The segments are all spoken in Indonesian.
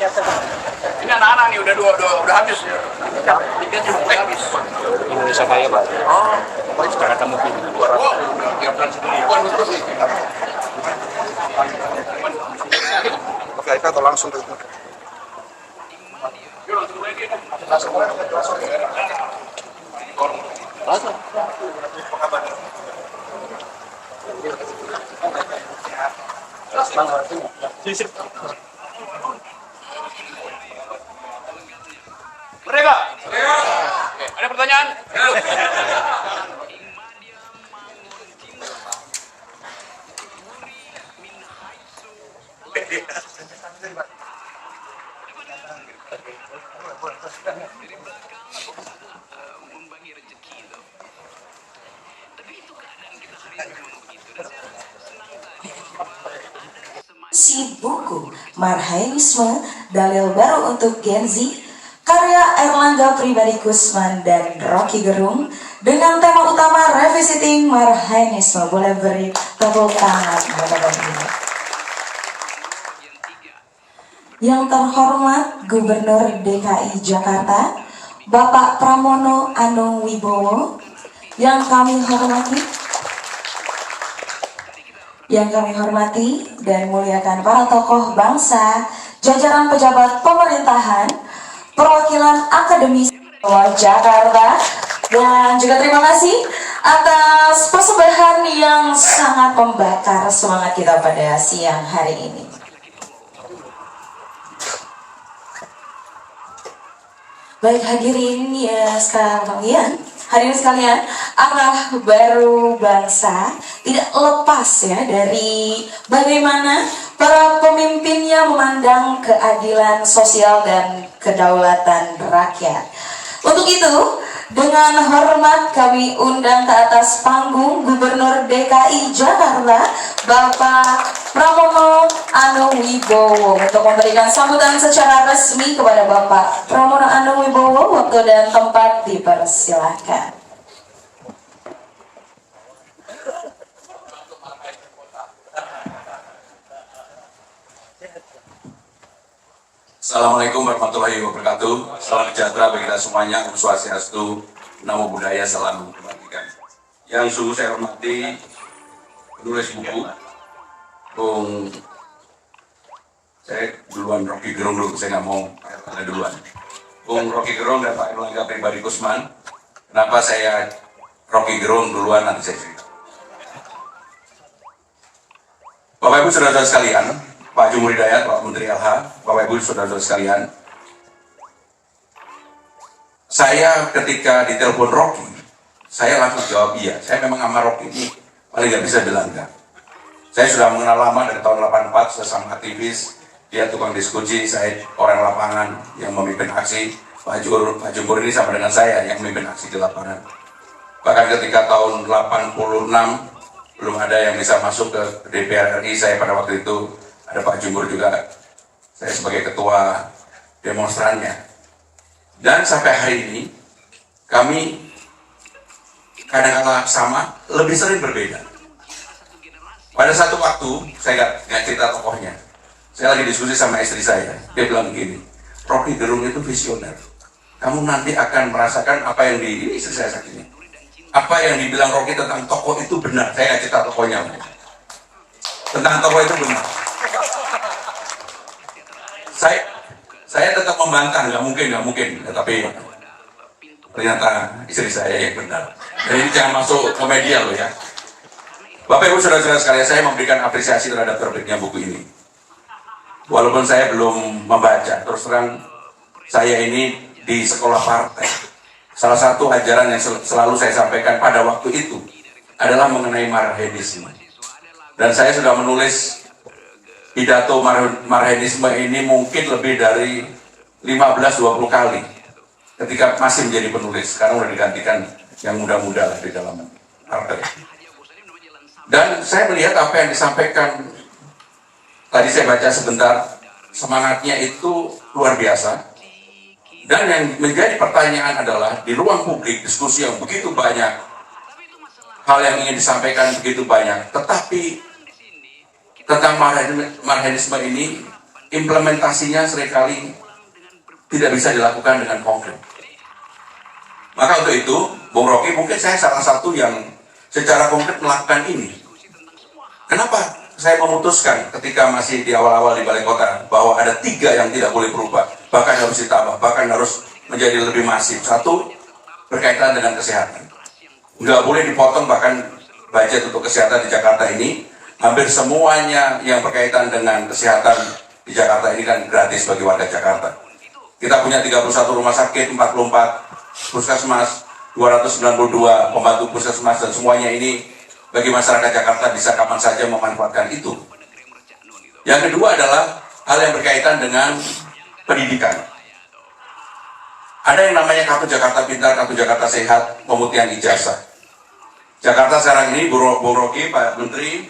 Ini anak-anak nih udah habis ya. Tiketnya mulai habis. Indonesia Kaya, Pak. Oh, Secara kamu pilih. wow, tiapkan sendiri. Terus nih. Oke, kita atau langsung ke itu. Yuk langsung lagi. Langsung. Mereka. Oke, ada pertanyaan? Si buku Marhaenisme, dalil baru untuk Gen Z, karya Erlangga Pribadi Kusman dan Rocky Gerung dengan tema utama Revisiting Marhaenisme. Boleh beri tepuk tangan Bapak-Bapak Ibu. Yang terhormat Gubernur DKI Jakarta Bapak Pramono Anung Wibowo, yang kami hormati dan muliakan para tokoh bangsa, jajaran pejabat pemerintahan, perwakilan akademisi Jakarta, dan juga terima kasih atas persembahan yang sangat membakar semangat kita pada siang hari ini. Baik hadirin hadirin sekalian, arah baru bangsa tidak lepas ya dari bagaimana para pemimpinnya memandang keadilan sosial dan kedaulatan rakyat. Untuk itu, dengan hormat kami undang ke atas panggung Gubernur DKI Jakarta, Bapak Pramono Anung Wibowo, untuk memberikan sambutan secara resmi kepada Bapak Pramono Anung Wibowo. Waktu dan tempat dipersilahkan. Assalamualaikum warahmatullahi wabarakatuh. Salam sejahtera bagi kita semuanya. Om Swastiastu, Namo Buddhaya, salam kebajikan. Yang sungguh saya hormati penulis buku, Bung, saya duluan Rocky Gerung dulu, saya nggak mau ada duluan. Bung Rocky Gerung dan Pak Erlangga Pribadi Kusman. Kenapa saya Rocky Gerung duluan, nanti saya cerita. Bapak Ibu saudara-saudara sekalian, Pak Jumur Hidayat, Pak Menteri LH, Bapak Ibu saudara-saudara sekalian, saya ketika ditelepon Rocky, saya langsung jawab iya. Saya memang sama Rocky ini paling nggak bisa bilang enggak. Saya sudah mengenal lama dari tahun 84, sesama aktivis. Dia tukang diskusi, saya orang lapangan yang memimpin aksi. Pak Jumur ini sama dengan saya yang memimpin aksi di lapangan. Bahkan ketika tahun 86 belum ada yang bisa masuk ke DPR RI, saya pada waktu itu ada Pak Jumur juga, saya sebagai ketua demonstrannya. Dan sampai hari ini kami kadang-kadang sama, lebih sering berbeda. Pada satu waktu, saya nggak cerita tokohnya, saya lagi diskusi sama istri saya, dia bilang begini, Rocky Gerung itu visioner, kamu nanti akan merasakan apa yang ini istri saya saat ini, apa yang dibilang Rocky tentang tokoh itu benar. Saya nggak cerita tokohnya, tentang tokoh itu benar. Saya tetap membantah, nggak mungkin, tapi ternyata istri saya yang benar. Jadi ini jangan masuk ke media loh ya. Bapak Ibu saudara-saudara sekalian, saya memberikan apresiasi terhadap terbitnya buku ini. Walaupun saya belum membaca, terus terang saya ini di sekolah partai. Salah satu ajaran yang selalu saya sampaikan pada waktu itu adalah mengenai Marhaenisme. Dan saya sudah menulis pidato Marhaenisme ini mungkin lebih dari 15-20 kali ketika masih menjadi penulis. Sekarang sudah digantikan yang muda-muda lah di dalam partai. Dan saya melihat apa yang disampaikan tadi, saya baca sebentar, semangatnya itu luar biasa. Dan yang menjadi pertanyaan adalah di ruang publik diskusi yang begitu banyak, hal yang ingin disampaikan begitu banyak, tetapi tentang Marhaenisme ini implementasinya seringkali tidak bisa dilakukan dengan konkret. Maka untuk itu, Bung Rocky, mungkin saya salah satu yang secara konkret melakukan ini. Kenapa saya memutuskan ketika masih di awal-awal di balai kota bahwa ada 3 yang tidak boleh berubah, bahkan harus ditambah, bahkan harus menjadi lebih masif. 1, berkaitan dengan kesehatan. Nggak boleh dipotong, bahkan budget untuk kesehatan di Jakarta ini, hampir semuanya yang berkaitan dengan kesehatan di Jakarta ini kan gratis bagi warga Jakarta. Kita punya 31 rumah sakit, 44 puskesmas, 292 pembantu puskesmas, dan semuanya ini bagi masyarakat Jakarta bisa kapan saja memanfaatkan itu. Yang kedua adalah hal yang berkaitan dengan pendidikan. Ada yang namanya Kartu Jakarta Pintar, Kartu Jakarta Sehat, pemutihan ijazah. Jakarta sekarang ini, Bung Rocky, Pak Menteri,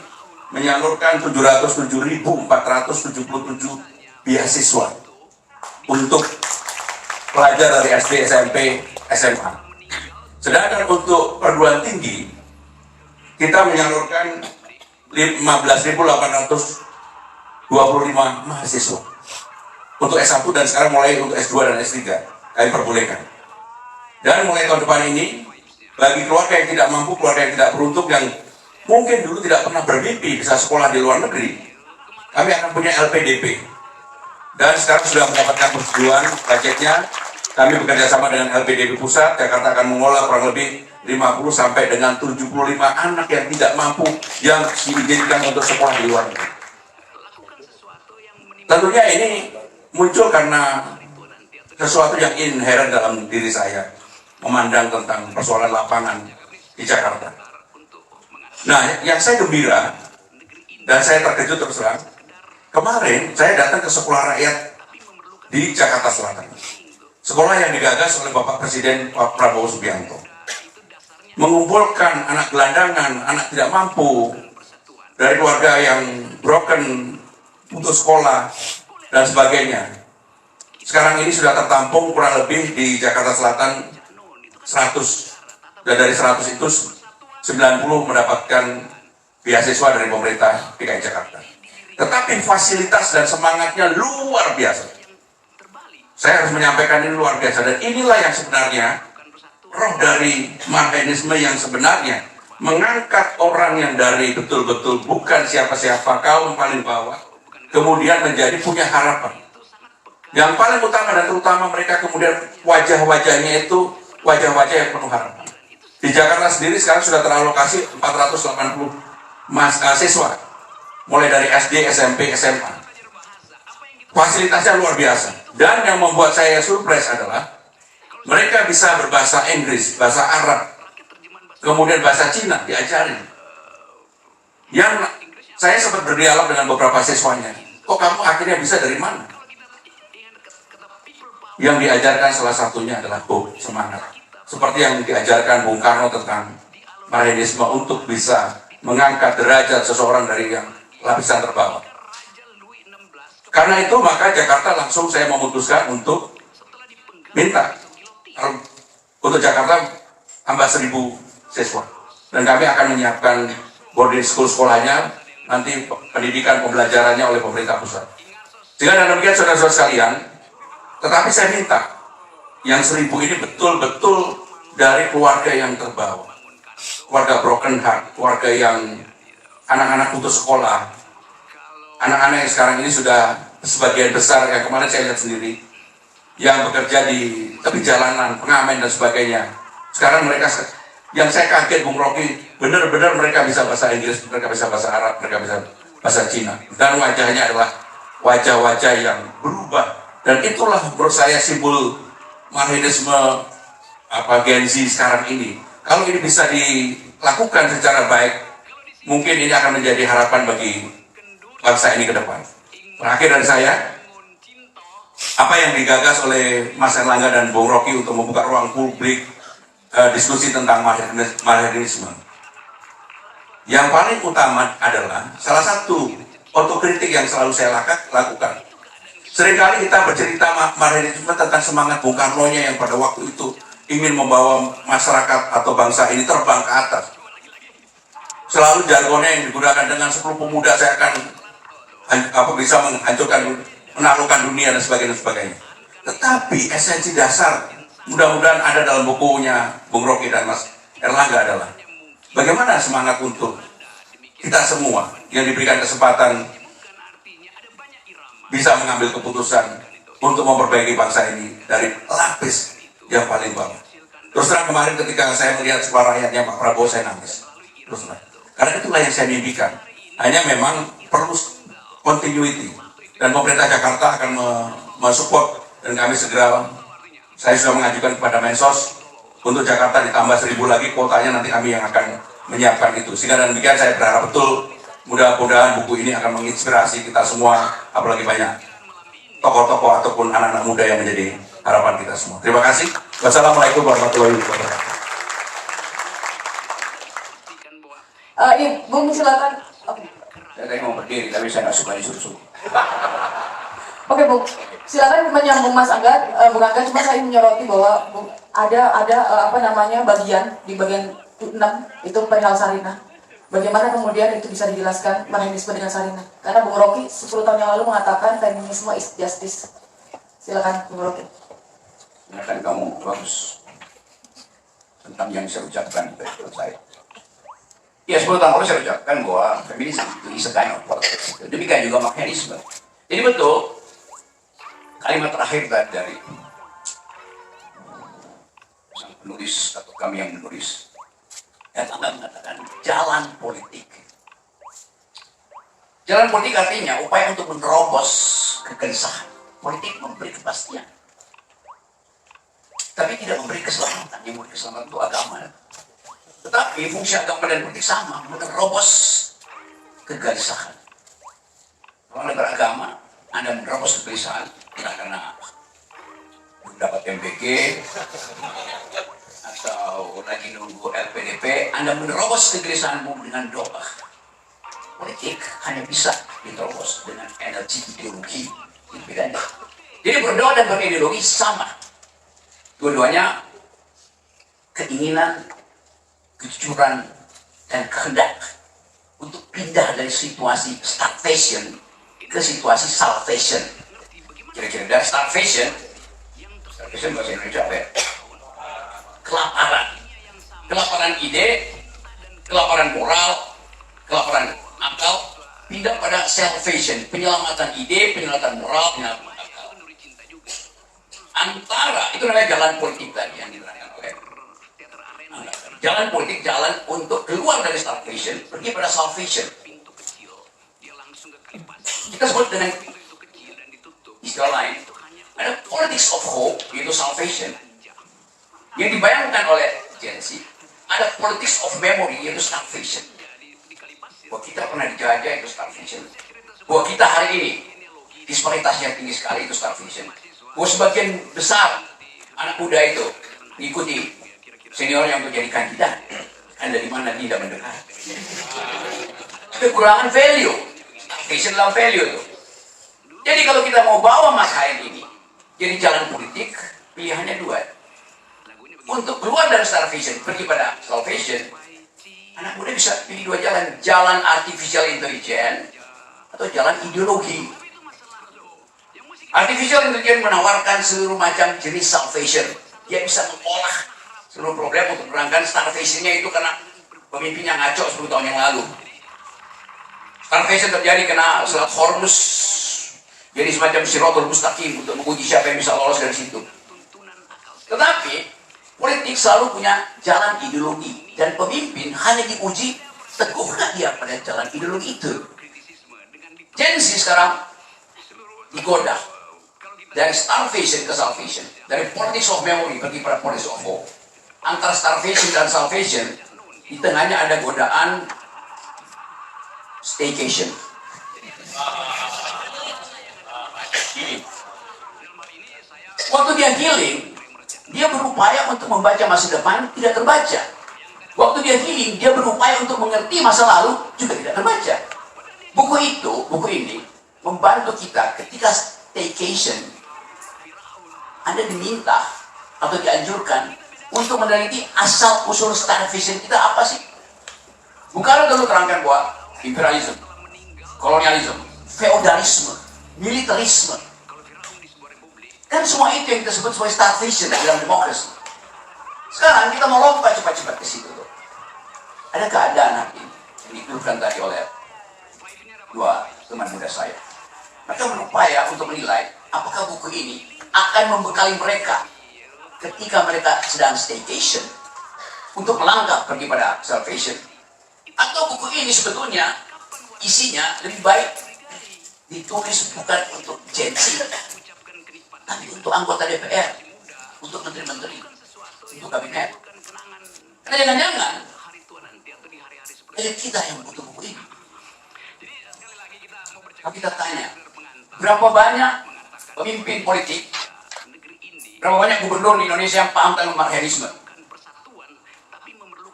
menyalurkan 707.477 beasiswa untuk pelajar dari SD, SMP, SMA. Sedangkan untuk perguruan tinggi, kita menyalurkan 15.825 mahasiswa untuk S1 dan sekarang mulai untuk S2 dan S3 kami perbolehkan. Dan mulai tahun depan ini, bagi keluarga yang tidak mampu, keluarga yang tidak beruntung, yang mungkin dulu tidak pernah bermimpi bisa sekolah di luar negeri, kami akan punya LPDP. Dan sekarang sudah mendapatkan persetujuan budgetnya. Kami bekerja sama dengan LPDP Pusat. Jakarta akan mengolah kurang lebih 50 sampai dengan 75 anak yang tidak mampu yang diizinkan untuk sekolah di luar negeri. Tentunya ini muncul karena sesuatu yang inherent dalam diri saya, memandang tentang persoalan lapangan di Jakarta. Nah, yang saya gembira dan saya terkejut terus terang, kemarin saya datang ke sekolah rakyat di Jakarta Selatan. Sekolah yang digagas oleh Bapak Presiden Pak Prabowo Subianto. Mengumpulkan anak gelandangan, anak tidak mampu, dari keluarga yang broken, putus sekolah, dan sebagainya. Sekarang ini sudah tertampung kurang lebih di Jakarta Selatan 100. Dan dari 100 itu 90 mendapatkan beasiswa dari pemerintah DKI Jakarta. Tetapi fasilitas dan semangatnya luar biasa. Saya harus menyampaikan ini luar biasa, dan inilah yang sebenarnya roh dari Marhenisme yang sebenarnya, mengangkat orang yang dari betul-betul bukan siapa-siapa, kaum paling bawah, kemudian menjadi punya harapan. Yang paling utama dan terutama, mereka kemudian wajah-wajahnya itu wajah-wajah yang penuh harapan. Di Jakarta sendiri sekarang sudah teralokasi 480 mahasiswa, mulai dari SD, SMP, SMA. Fasilitasnya luar biasa. Dan yang membuat saya surprise adalah mereka bisa berbahasa Inggris, bahasa Arab, kemudian bahasa Cina diajarin. Yang saya sempat berdialog dengan beberapa siswanya, kok kamu akhirnya bisa dari mana? Yang diajarkan salah satunya adalah semangat. Seperti yang diajarkan Bung Karno tentang Marhenisme untuk bisa mengangkat derajat seseorang dari yang lapisan terbawah. Karena itu maka Jakarta langsung saya memutuskan untuk minta untuk Jakarta tambah 1.000 siswa, dan kami akan menyiapkan boarding school sekolahnya, nanti pendidikan pembelajarannya oleh pemerintah pusat. Sehingga dengan demikian saudara-saudara sekalian, tetapi saya minta yang 1.000 ini betul-betul dari keluarga yang terbawa, keluarga broken heart, keluarga yang anak-anak putus sekolah, anak-anak yang sekarang ini sudah sebagian besar, yang kemarin saya lihat sendiri, yang bekerja di tepi jalanan, pengamen dan sebagainya. Sekarang mereka, yang saya kaget Bung Rocky, benar-benar mereka bisa bahasa Inggris, mereka bisa bahasa Arab, mereka bisa bahasa Cina. Dan wajahnya adalah wajah-wajah yang berubah. Dan itulah menurut saya simbol Marhenisme Gen Z sekarang ini. Kalau ini bisa dilakukan secara baik, mungkin ini akan menjadi harapan bagi bangsa ini ke depan. Terakhir dari saya, apa yang digagas oleh Mas Erlangga dan Bung Rocky untuk membuka ruang publik diskusi tentang Marhenisme. Yang paling utama adalah salah satu otokritik yang selalu saya lakukan. Seringkali kita bercerita Marhenisme tentang semangat Bung Karno-nya yang pada waktu itu ingin membawa masyarakat atau bangsa ini terbang ke atas. Selalu jargonnya yang digunakan dengan 10 pemuda saya akan bisa menghancurkan menaklukkan dunia dan sebagainya. Tetapi esensi dasar mudah-mudahan ada dalam bukunya Bung Rocky dan Mas Erlangga adalah bagaimana semangat untuk kita semua yang diberikan kesempatan bisa mengambil keputusan untuk memperbaiki bangsa ini dari lapis yang paling bawah. Terus terang kemarin ketika saya melihat suara rakyatnya Pak Prabowo, saya nangis. Terus terang. Karena itulah yang saya mimpikan. Hanya memang perlu continuity. Dan pemerintah Jakarta akan mensupport, dan kami segera, saya sudah mengajukan kepada Mensos untuk Jakarta ditambah 1.000 lagi kuotanya, nanti kami yang akan menyiapkan itu. Sehingga dan demikian saya berharap betul mudah-mudahan buku ini akan menginspirasi kita semua, apalagi banyak tokoh-tokoh ataupun anak-anak muda yang menjadi harapan kita semua. Terima kasih. Wassalamualaikum warahmatullahi wabarakatuh. Ini Bung silakan. Saya tadi mau berdiri, tapi saya nggak suka disuruh-suruh. Oke Bung, silakan menyambung Mas Angga. Bung Angga, cuma saya menyoroti bahwa Bung, ada bagian di bagian 6 itu perihal Sarinah. Bagaimana kemudian itu bisa dijelaskan feminisme dengan Sarinah? Karena Bung Rocky 10 tahun yang lalu mengatakan feminisme is justice. Silakan Bung Rocky. Kan kamu bagus tentang yang saya ucapkan itu saya. Ya 10 tahun lalu saya ucapkan bahwa feminisme itu is a kind of politics. Demikian juga mekanisme. Jadi betul kalimat terakhir dari sang penulis atau kami yang menulis yang mengatakan jalan politik. Jalan politik artinya upaya untuk menerobos kegelisahan. Politik memberi kepastian, tapi tidak memberi keselamatan. Yang memberi keselamatan itu agama. Tetapi fungsi agama dan politik sama, menerobos kegelisahan. Kalau Anda beragama, Anda menerobos kegelisahan, tidak karena dapat MBG atau lagi nunggu LPDP, Anda menerobos kegelisahanmu dengan doa. Politik hanya bisa diterobos dengan energi ideologi yang bedanya. Jadi berdoa dan berideologi sama. Dua-duanya keinginan, kejujuran, dan kehendak untuk pindah dari situasi starvation ke situasi salvation. Kira-kira dari starvation bahasa Indonesia apa ya? Kelaparan ide, kelaparan moral, kelaparan akal, pindah pada salvation, penyelamatan ide, penyelamatan moral, penyelamatan akal. Antara itu namanya jalan politik tadi yang diterangkan oleh jalan politik, jalan untuk keluar dari starvation, pergi pada salvation. Kita sebut dengan istilah lain, ada politics of hope, yaitu salvation, yang dibayangkan oleh Gen Z. Ada politics of memory, yaitu starvation. Bahwa kita pernah dijajah, itu starvation. Bahwa kita hari ini disparitasnya tinggi sekali, itu starvation. Bahwa sebagian besar anak muda itu mengikuti seniornya untuk jadi kandidat, kan dari mana tidak mendengar. Kekurangan value, starvation dalam value itu. Jadi kalau kita mau bawa masalah ini jadi jalan politik, pilihannya dua. Untuk keluar dari starvation, pergi pada salvation, anak muda bisa pilih dua jalan. Jalan artificial intelligence atau jalan ideologi. Artificial intelligence menawarkan seluruh macam jenis salvation. Dia bisa mengolah seluruh problem untuk merangkan starvation-nya itu karena pemimpinnya ngaco 10 tahun yang lalu. Starvation terjadi karena Selat Hormuz. Jadi semacam siratul mustaqim untuk menguji siapa yang bisa lolos dari situ. Tetapi politik selalu punya jalan ideologi, dan pemimpin hanya diuji teguhkah dia pada jalan ideologi itu. Gen Z sekarang digoda dari starvation ke salvation, dari politics of memory pergi pada politics of hope. Antara starvation dan salvation, di tengahnya ada godaan staycation. Waktu dia healing, dia berupaya untuk membaca masa depan, tidak terbaca. Waktu dia healing, dia berupaya untuk mengerti masa lalu, juga tidak terbaca. Buku ini membantu kita ketika staycation. Anda diminta atau dianjurkan untuk meneliti asal usul starvation kita apa sih? Bung Karno dulu terangkan bahwa imperialisme, kolonialisme, feodalisme militarisme. Kan semua itu yang kita sebut sebagai starvation dalam demokrasi. Sekarang kita mau lompat cepat-cepat ke situ. Ada keadaan ini yang dikeluhkan tadi oleh dua teman muda saya. Mereka berupaya untuk menilai apakah buku ini akan membekali mereka ketika mereka sedang staycation untuk melangkah pergi pada salvation, atau buku ini sebetulnya isinya lebih baik ditulis bukan untuk Gen Z, tapi untuk anggota DPR, untuk menteri-menteri, untuk kabinet. Karena jangan-jangan elit kita yang butuh buku ini. Tapi kita tanya, berapa banyak pemimpin politik, berapa banyak gubernur di Indonesia yang paham tentang marxisme?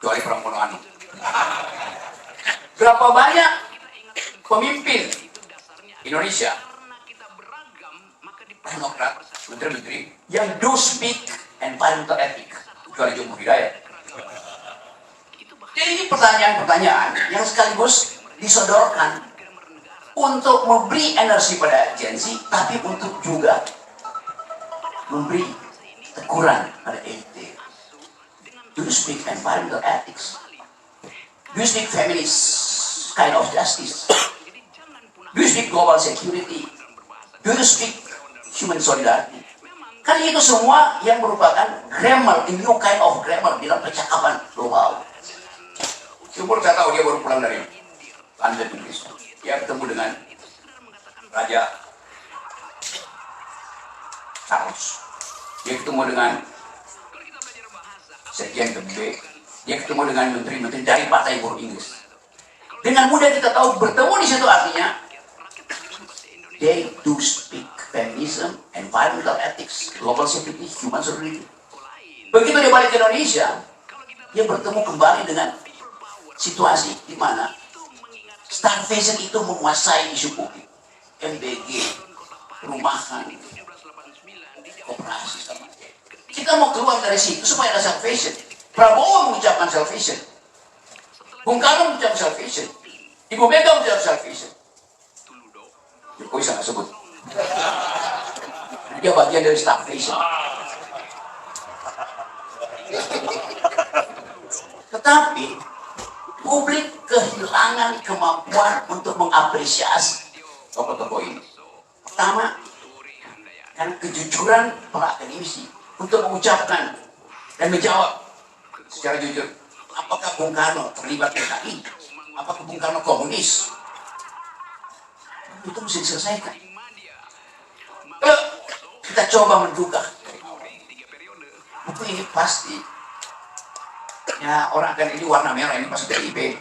Kecuali Pramono Anung. Berapa banyak pemimpin Indonesia, teknokrat, menteri-menteri yang do speak environmental ethics, kecuali Jumbo Hidayat. Jadi ini pertanyaan-pertanyaan yang sekaligus disodorkan untuk memberi energi pada Gen Z, tapi untuk juga memberi teguran pada elit. Do you speak environmental ethics? Do you speak feminist kind of justice? Do you speak global security? Do you speak human solidarity? Kan itu semua yang merupakan grammar, a new kind of grammar dalam percakapan global. Syukur saya tahu dia baru pulang dari London, Inggris. Dia bertemu dengan Raja Charles. Dia ketemu dengan Sekjen PBB. Dia ketemu dengan menteri-menteri dari Partai Buruh Inggris. Dengan mudah kita tahu bertemu di situ artinya they do speak feminism, environmental ethics, global security, human solidarity. Begitu dia balik ke Indonesia, dia bertemu kembali dengan situasi di mana starvation itu menguasai isu publik. MBG, perumahan, koperasi, sama. Kita mau keluar dari situ supaya ada salvation. Prabowo mengucapkan salvation, Bung Karno mengucapkan salvation, Ibu Mega mengucapkan salvation. Jokowi sangat sebut. Dia bagian dari starvation. Tetapi publik kehilangan kemampuan untuk mengapresiasi tokoh-tokoh ini. Pertama, karena kejujuran para akademisi untuk mengucapkan dan menjawab secara jujur, apakah Bung Karno terlibat PKI? Apakah Bung Karno komunis? Itu mesti diselesaikan. Kalau kita coba menduga, buku ini pasti ya orang akan ini warna merah, ini pasti PIP.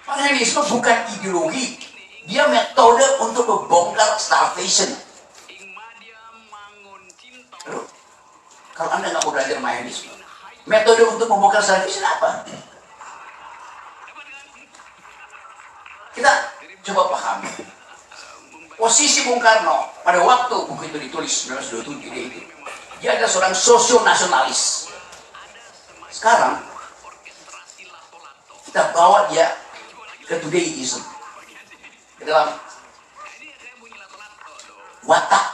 Marxisme bukan ideologi, dia metode untuk membongkar starvation. Kalau Anda nggak mau belajar Marxisme, metode untuk membongkar starvation apa? Kita coba pahami posisi Bung Karno pada waktu buku itu ditulis 1927 dia adalah seorang sosionasionalis. Sekarang kita bawa dia ke Todayism, ke dalam watak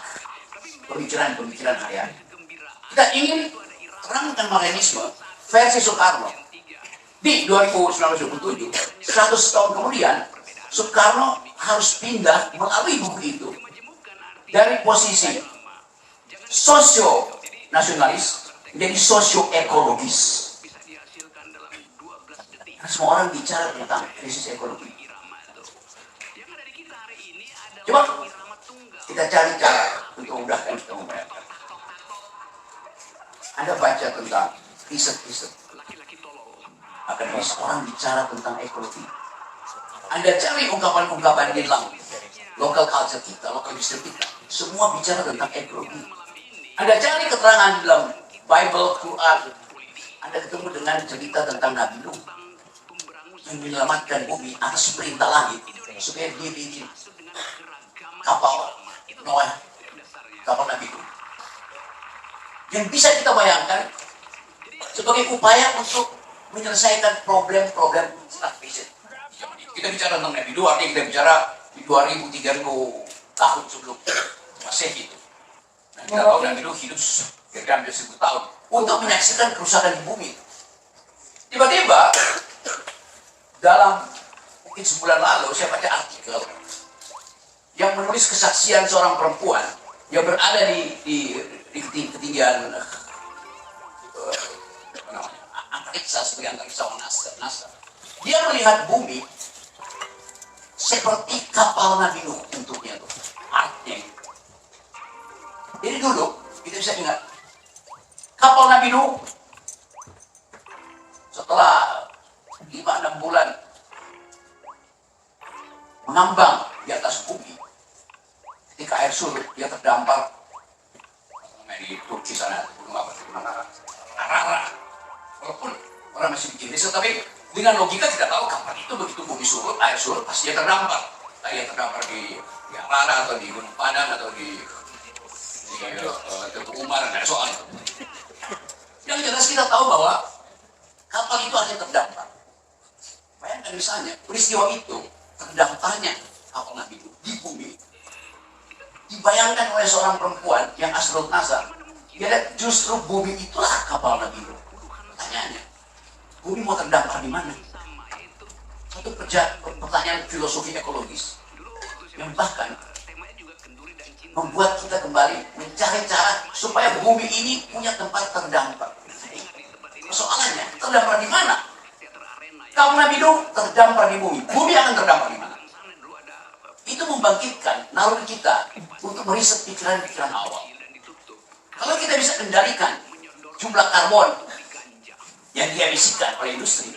pemikiran hari-hari. Kita ingin terangkan Marxisme versi Soekarno. Di 1927, 100 tahun kemudian, Soekarno harus pindah melalui buku itu dari posisi sosio-nasionalis menjadi sosio-ekologis. Semua orang bicara tentang krisis ekologi. Coba kita cari cara untuk memudahkan kita membayangkan. Anda baca tentang riset-riset akademis, orang bicara tentang ekologi. Anda cari ungkapan-ungkapan di dalam local culture kita, local history kita, semua bicara tentang ekologi. Anda cari keterangan di dalam Bible, Quran, Anda ketemu dengan cerita tentang Nabi Nuh yang menyelamatkan bumi atas perintah langit supaya dia bikin kapal Noah, kapal Nabi Nuh. Yang bisa kita bayangkan sebagai upaya untuk menyelesaikan problem-problem starvation. Kita bicara tentang Nabi Nuh, artinya kita bicara di 2000, 3000 tahun sebelum Masehi itu. Dan kita tahu Nabi Nuh hidup kira-kira hampir 1000 tahun untuk menyaksikan kerusakan di bumi. Tiba-tiba dalam mungkin sebulan lalu saya baca artikel yang menulis kesaksian seorang perempuan yang berada di ketinggian antariksa sebagai antariksawan NASA. Dia melihat bumi seperti kapal Nabi Nuh bentuknya tuh, artnya. Jadi dulu kita bisa ingat kapal Nabi Nuh setelah 5-6 bulan mengambang di atas bumi, ketika air surut dia terdampar di Turki sana, gunung apa, gunung Arara. Walaupun orang masih bikin riset, tapi dengan logika tidak tahu kapan itu begitu bumi surut, air surut pasti dia terdampar. Entah dia terdampar di Arara atau di Gunung Padang atau di Teguh Umar, ada soal itu. Yang jelas kita tahu bahwa kapal itu akan terdampar. Bayangkan misalnya peristiwa itu terdamparnya kapal Nabi Nuh di bumi dibayangkan oleh seorang perempuan yang astronot NASA. Dia lihat justru bumi itulah kapal Nabi Nuh. Pertanyaannya, bumi mau terdampar di mana? Satu pertanyaan filosofi ekologis yang bahkan membuat kita kembali mencari cara supaya bumi ini punya tempat terdampar. Persoalannya, terdampar di mana? Kalau Nabi Nuh terdampar di bumi, bumi akan terdampar di mana? Itu membangkitkan naluri kita untuk meriset pikiran-pikiran awal. Kalau kita bisa kendalikan jumlah karbon yang diemisikan oleh industri,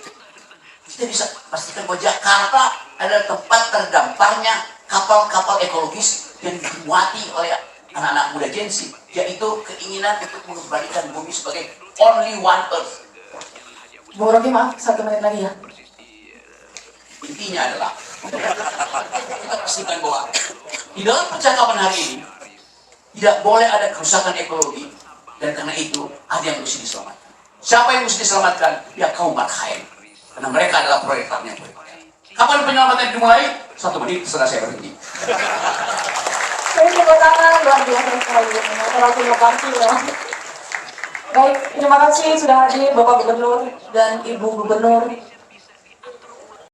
kita bisa pastikan bahwa Jakarta adalah tempat terdamparnya kapal-kapal ekologis yang dimuati oleh anak-anak muda Gen Z, yaitu keinginan untuk mengembalikan bumi sebagai only one earth. Bung Rocky, maaf, 1 menit lagi ya. Intinya adalah kita pastikan bahwa di dalam percakapan hari ini tidak boleh ada kerusakan ekologi, dan karena itu ada yang mesti diselamatkan. Siapa yang mesti diselamatkan? Ya kaum Marhaen, karena mereka adalah proyektornya. Kapan penyelamatan dimulai? 1 menit setelah saya berhenti. Saya tepuk tangan luar biasa sekali. Terima kasih ya. Baik, terima kasih sudah hadir Bapak Gubernur dan Ibu Gubernur